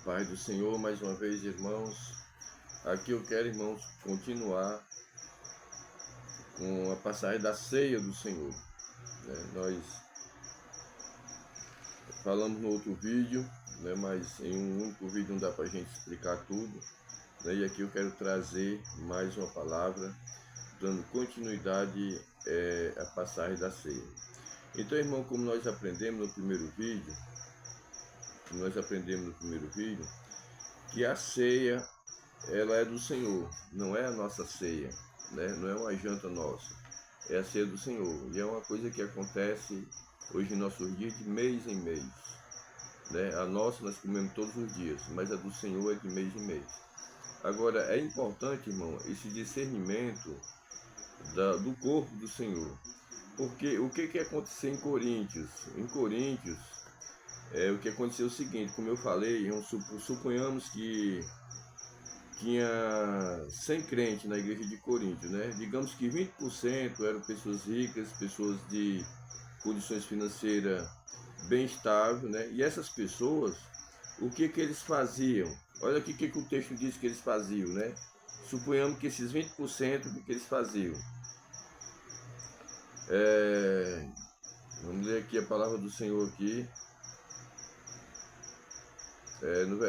Pai do Senhor, mais uma vez, irmãos. Aqui eu quero, irmãos, continuar com a passagem da ceia do Senhor. Nós falamos no outro vídeo, mas em um único vídeo não dá para a gente explicar tudo. E aqui eu quero trazer mais uma palavra, dando continuidade à passagem da ceia. Então, irmão, como nós aprendemos no primeiro vídeo, que a ceia ela é do Senhor, não é a nossa ceia, não é uma janta nossa, é a ceia do Senhor. E é uma coisa que acontece hoje em nossos dias de mês em mês. A nossa nós comemos todos os dias, mas a do Senhor é de mês em mês. Agora, é importante, irmão, esse discernimento do corpo do Senhor. Porque o que aconteceu em Coríntios? Em Coríntios, o que aconteceu é o seguinte, como eu falei, suponhamos que tinha 100 crentes na igreja de Coríntios, Digamos que 20% eram pessoas ricas, pessoas de condições financeiras bem estáveis, E essas pessoas, o que eles faziam? Olha aqui o que o texto diz que eles faziam, Suponhamos que esses 20%, o que eles faziam? Vamos ler aqui a palavra do Senhor aqui.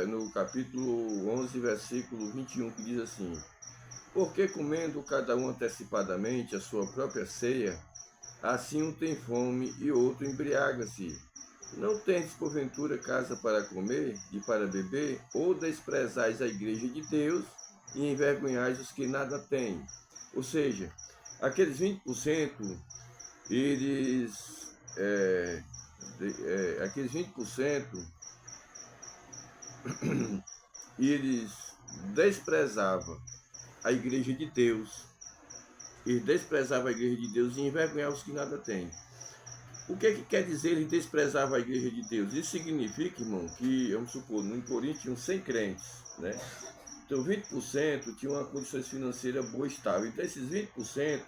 No capítulo 11, versículo 21, que diz assim: porque comendo cada um antecipadamente a sua própria ceia, assim um tem fome e outro embriaga-se. Não tendes porventura casa para comer e para beber, ou desprezais a igreja de Deus e envergonhais os que nada têm? Ou seja, aqueles 20%, aqueles 20%, eles desprezavam a igreja de Deus. Eles desprezavam a igreja de Deus e envergonhavam os que nada têm. O que quer dizer eles desprezavam a igreja de Deus? Isso significa, irmão, que, vamos supor, no Coríntios tinham 100 crentes, Então 20% tinham uma condições financeiras boa e estável. Então esses 20%,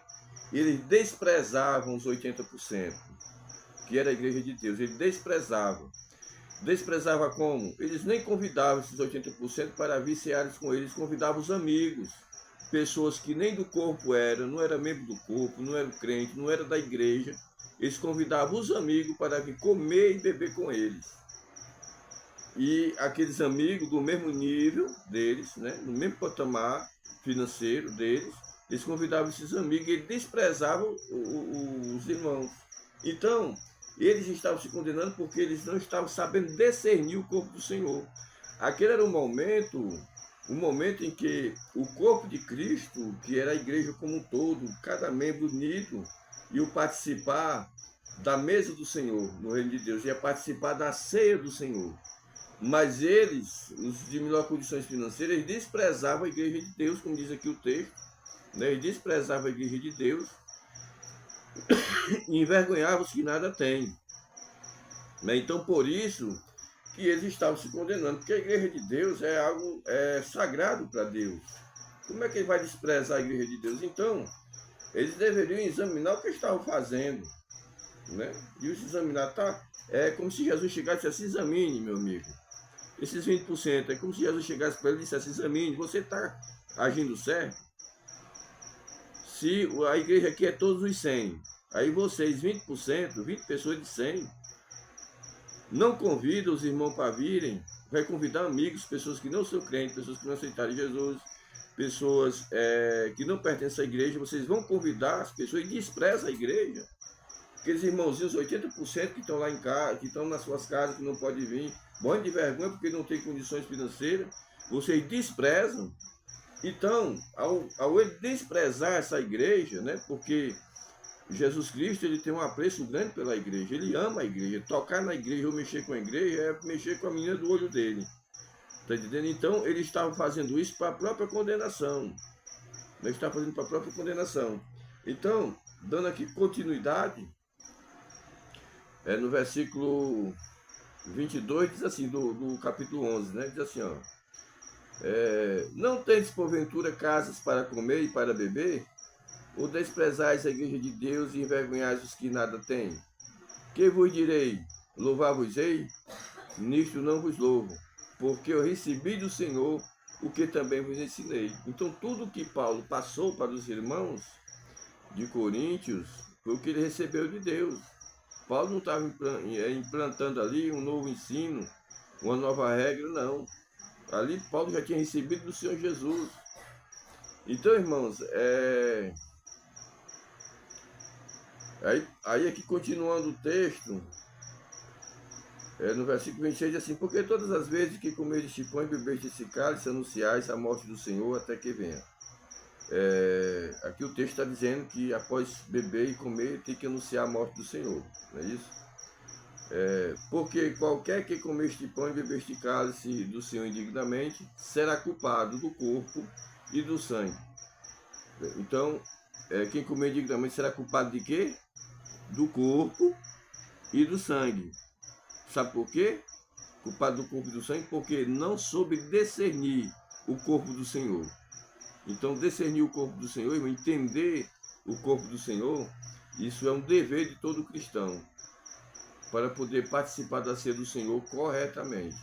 eles desprezavam os 80%, que era a igreja de Deus. Eles desprezavam. Desprezava como? Eles nem convidavam esses 80% para vir ceares com eles, convidavam os amigos, pessoas que nem do corpo eram, não era membro do corpo, não era crente, não era da igreja. Eles convidavam os amigos para vir comer e beber com eles. E aqueles amigos do mesmo nível deles, no mesmo patamar financeiro deles, eles convidavam esses amigos e eles desprezavam os irmãos. Então, eles estavam se condenando porque eles não estavam sabendo discernir o corpo do Senhor. Aquele era o momento em que o corpo de Cristo, que era a igreja como um todo, cada membro unido, ia participar da mesa do Senhor, no reino de Deus, ia participar da ceia do Senhor. Mas eles, os de melhor condições financeiras, eles desprezavam a igreja de Deus, como diz aqui o texto, Eles desprezavam a igreja de Deus e envergonhavam os que nada têm. Então, por isso que eles estavam se condenando, porque a igreja de Deus é algo sagrado para Deus. Como é que ele vai desprezar a igreja de Deus? Então, eles deveriam examinar o que estavam fazendo, E se examinar, é como se Jesus chegasse e dissesse: examine, meu amigo. Esses 20%, é como se Jesus chegasse para ele e dissesse: examine, você está agindo certo? Se a igreja aqui é todos os 100, aí vocês, 20%, 20 pessoas de 100, não convidam os irmãos para virem, vai convidar amigos, pessoas que não são crentes, pessoas que não aceitaram Jesus, pessoas que não pertencem à igreja, vocês vão convidar as pessoas e desprezam a igreja. Aqueles irmãozinhos, 80% que estão lá em casa, que estão nas suas casas, que não podem vir, morrem de vergonha porque não têm condições financeiras, vocês desprezam. Então, ao ele desprezar essa igreja, Porque Jesus Cristo, ele tem um apreço grande pela igreja, ele ama a igreja. Tocar na igreja ou mexer com a igreja é mexer com a menina do olho dele. Está entendendo? Então, ele estava fazendo isso para a própria condenação. Ele está fazendo para a própria condenação. Então, dando aqui continuidade, no versículo 22, diz assim, do capítulo 11, Diz assim, não tendes porventura casas para comer e para beber? Ou desprezais a igreja de Deus e envergonhais os que nada têm? Que vos direi? Louvar-vos-ei? Nisto não vos louvo, porque eu recebi do Senhor o que também vos ensinei. Então, tudo que Paulo passou para os irmãos de Coríntios foi o que ele recebeu de Deus. Paulo não estava implantando ali um novo ensino, uma nova regra, não. Ali Paulo já tinha recebido do Senhor Jesus. Então, irmãos, aí aqui continuando o texto, no versículo 26 diz assim: porque todas as vezes que comeres este pão e bebeste esse cálice, anunciais a morte do Senhor até que venha. Aqui o texto está dizendo que após beber e comer, tem que anunciar a morte do Senhor, não é isso? Porque qualquer que comer este pão e beber este cálice do Senhor indignamente, será culpado do corpo e do sangue. Então, quem comer indignamente será culpado de quê? Do corpo e do sangue. Sabe por quê? Culpado do corpo e do sangue, porque não soube discernir o corpo do Senhor. Então, discernir o corpo do Senhor, entender o corpo do Senhor, isso é um dever de todo cristão, para poder participar da ceia do Senhor corretamente.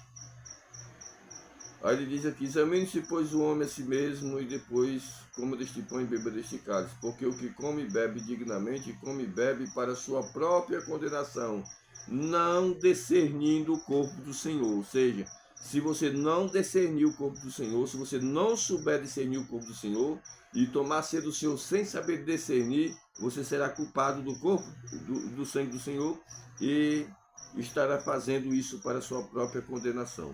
Aí ele diz aqui: examine-se, pois, o homem a si mesmo, e depois coma deste pão e beba deste cálice, porque o que come e bebe dignamente, come e bebe para sua própria condenação, não discernindo o corpo do Senhor. Ou seja, se você não discernir o corpo do Senhor, se você não souber discernir o corpo do Senhor, e tomar a ceia do Senhor sem saber discernir, você será culpado do corpo, do sangue do Senhor, e estará fazendo isso para sua própria condenação,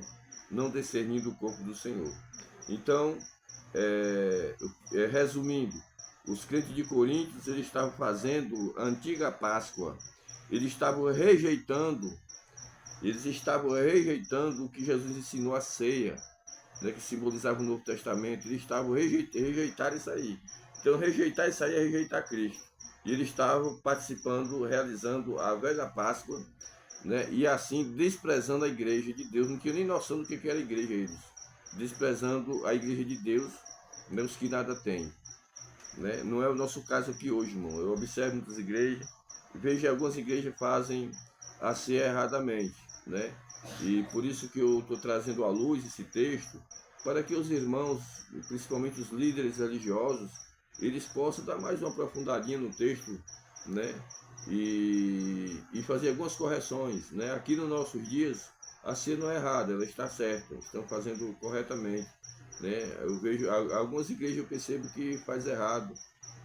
não discernindo o corpo do Senhor. Então, resumindo, os crentes de Coríntios, eles estavam fazendo a antiga Páscoa, eles estavam rejeitando o que Jesus ensinou a ceia, né, que simbolizava o Novo Testamento. Eles estavam rejeitando isso aí. Então, rejeitar isso aí é rejeitar Cristo. E eles estavam participando, realizando a velha Páscoa, né, e assim desprezando a igreja de Deus. Não tinha nem noção do que era a igreja, eles. Desprezando a igreja de Deus, menos que nada tem. Né? Não é o nosso caso aqui hoje, irmão. Eu observo muitas igrejas, vejo que algumas igrejas fazem a ceia erradamente, né? E por isso que eu estou trazendo à luz esse texto, para que os irmãos, principalmente os líderes religiosos, eles possam dar mais uma aprofundadinha no texto, né? E fazer algumas correções, né? Aqui nos nossos dias, a ceia não é errada, ela está certa, estão fazendo corretamente, né? Eu vejo algumas igrejas, eu percebo que faz errado,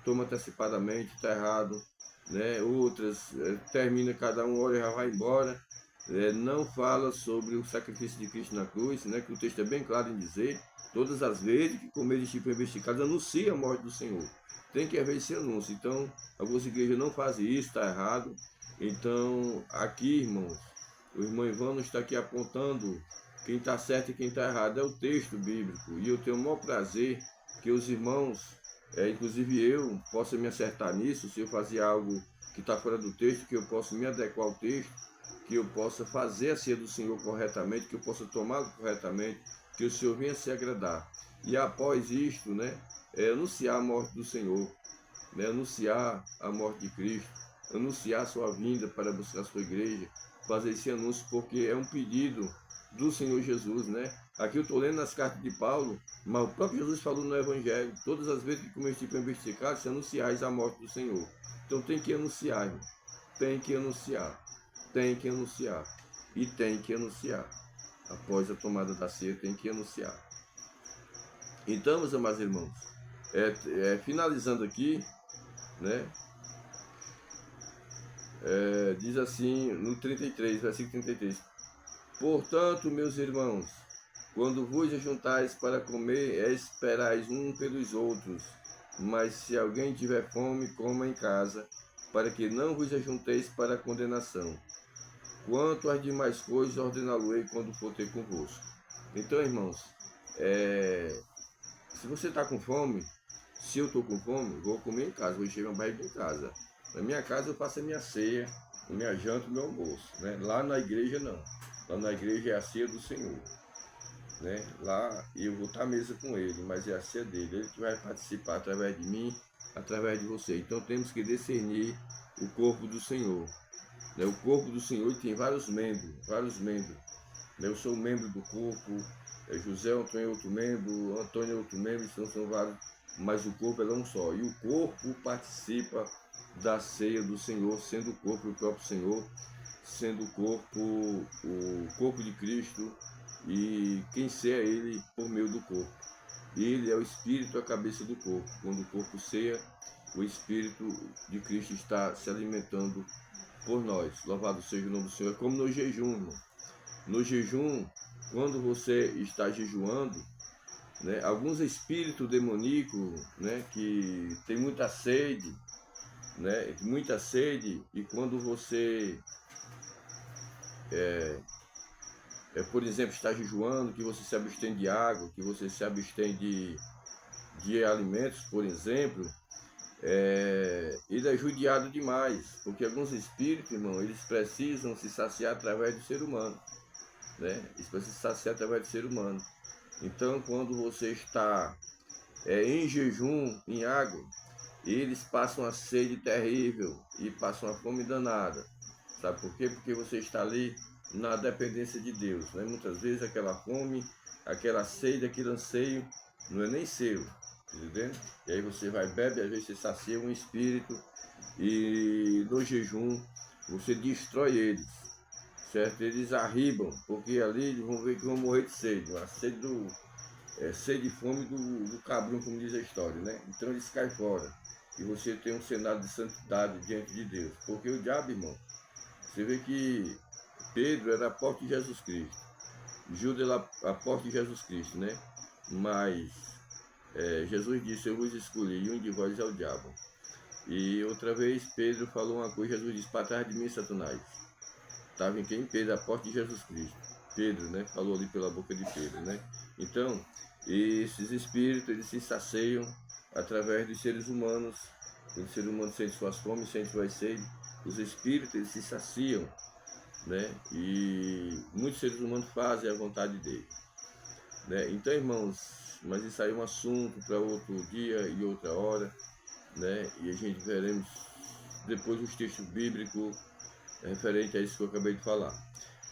toma antecipadamente, está errado, né? Outras termina, cada um olha e já vai embora, não fala sobre o sacrifício de Cristo na cruz, né? Que o texto é bem claro em dizer: todas as vezes que comer este pão investigado, anuncia a morte do Senhor. Tem que haver esse anúncio. Então, algumas igrejas não fazem isso, está errado. Então, aqui, irmãos, o irmão Ivano está aqui apontando quem está certo e quem está errado. É o texto bíblico. E eu tenho o maior prazer que os irmãos, inclusive eu, possa me acertar nisso. Se eu fazer algo que está fora do texto, que eu possa me adequar ao texto, que eu possa fazer a ceia do Senhor corretamente, que eu possa tomá-lo corretamente, que o Senhor venha se agradar. E após isto, né, anunciar a morte do Senhor, né, anunciar a morte de Cristo, anunciar a sua vinda para buscar a sua igreja, fazer esse anúncio, porque é um pedido do Senhor Jesus, né? Aqui eu estou lendo nas cartas de Paulo, mas o próprio Jesus falou no Evangelho: todas as vezes que comeste pão investigado, se anunciais a morte do Senhor. Então tem que anunciar, irmão. Tem que anunciar. Tem que anunciar. E tem que anunciar. Após a tomada da ceia, tem que anunciar. Então, meus amados irmãos, finalizando aqui, né? Diz assim no 33, versículo 33: portanto, meus irmãos, quando vos ajuntais para comer, esperais um pelos outros. Mas se alguém tiver fome, coma em casa, para que não vos ajunteis para a condenação. Quanto às demais coisas, ordená-lo-ei quando for ter convosco. Então, irmãos, se você está com fome, se eu estou com fome, vou comer em casa, vou encher minha barriga em casa. Na minha casa eu faço a minha ceia, a minha janta, o meu almoço. Né? Lá na igreja não. Lá na igreja é a ceia do Senhor. Né? Lá eu vou estar à mesa com ele, mas é a ceia dele. Ele que vai participar através de mim, através de você. Então temos que discernir o corpo do Senhor. Né? O corpo do Senhor tem vários membros. né? Eu sou membro do corpo, José Antônio é outro membro, Antônio é outro membro, são vários, mas o corpo é um só. E o corpo participa da ceia do Senhor, sendo o corpo do próprio Senhor, sendo o corpo de Cristo, e quem ceia ele por meio do corpo. Ele é o Espírito, a cabeça do corpo. Quando o corpo ceia, o Espírito de Cristo está se alimentando por nós. Louvado seja o nome do Senhor. É como no jejum, irmão. No jejum, quando você está jejuando, né, alguns espíritos demoníacos, né, que tem muita sede, né, e quando você, por exemplo, está jejuando, que você se abstém de água, que você se abstém de alimentos, por exemplo, ele é judiado demais, porque alguns espíritos, irmão, eles precisam se saciar através do ser humano, né? Eles precisam se saciar através do ser humano. Então, quando você está em jejum, em água, eles passam uma sede terrível e passam uma fome danada. Sabe por quê? Porque você está ali na dependência de Deus, né? Muitas vezes aquela fome, aquela sede, aquele anseio, não é nem seu, entendeu? E aí você vai, bebe, às vezes você sacia um espírito e no jejum você destrói eles, certo? Eles arribam, porque ali eles vão ver que vão morrer de sede, a sede sede e fome do cabrão, como diz a história, né? Então eles caem fora e você tem um cenário de santidade diante de Deus, porque o diabo, irmão, você vê que Pedro era apóstolo de Jesus Cristo, Judas era apóstolo de Jesus Cristo, né? Mas Jesus disse, eu vos escolhi, e um de vós é o diabo. E outra vez Pedro falou uma coisa, Jesus disse, para trás de mim, Satanás. Estava em quem? Pedro, apóstolo de Jesus Cristo. Pedro, né? Falou ali pela boca de Pedro, né? Então, esses espíritos, eles se saciam através dos seres humanos. Quando o ser humano sente suas fomes, sente suas sedes, os espíritos, eles se saciam, né? E muitos seres humanos fazem a vontade dele, né? Então, irmãos, mas isso aí é um assunto para outro dia e outra hora, né? E a gente veremos depois os textos bíblicos referente a isso que eu acabei de falar.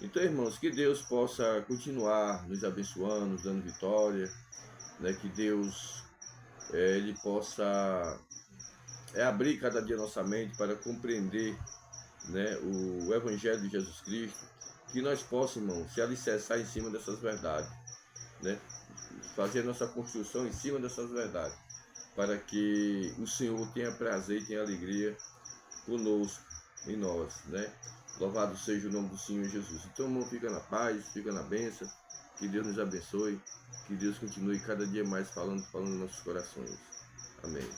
Então, irmãos, que Deus possa continuar nos abençoando, nos dando vitória, né? Que Deus ele possa abrir cada dia nossa mente para compreender, né, o Evangelho de Jesus Cristo, que nós possamos, irmão, se alicerçar em cima dessas verdades, né? Fazer nossa construção em cima dessas verdades, para que o Senhor tenha prazer e tenha alegria conosco, em nós, né? Louvado seja o nome do Senhor Jesus. Então, irmão, fica na paz, fica na bênção, que Deus nos abençoe, que Deus continue cada dia mais falando nos nossos corações. Amém.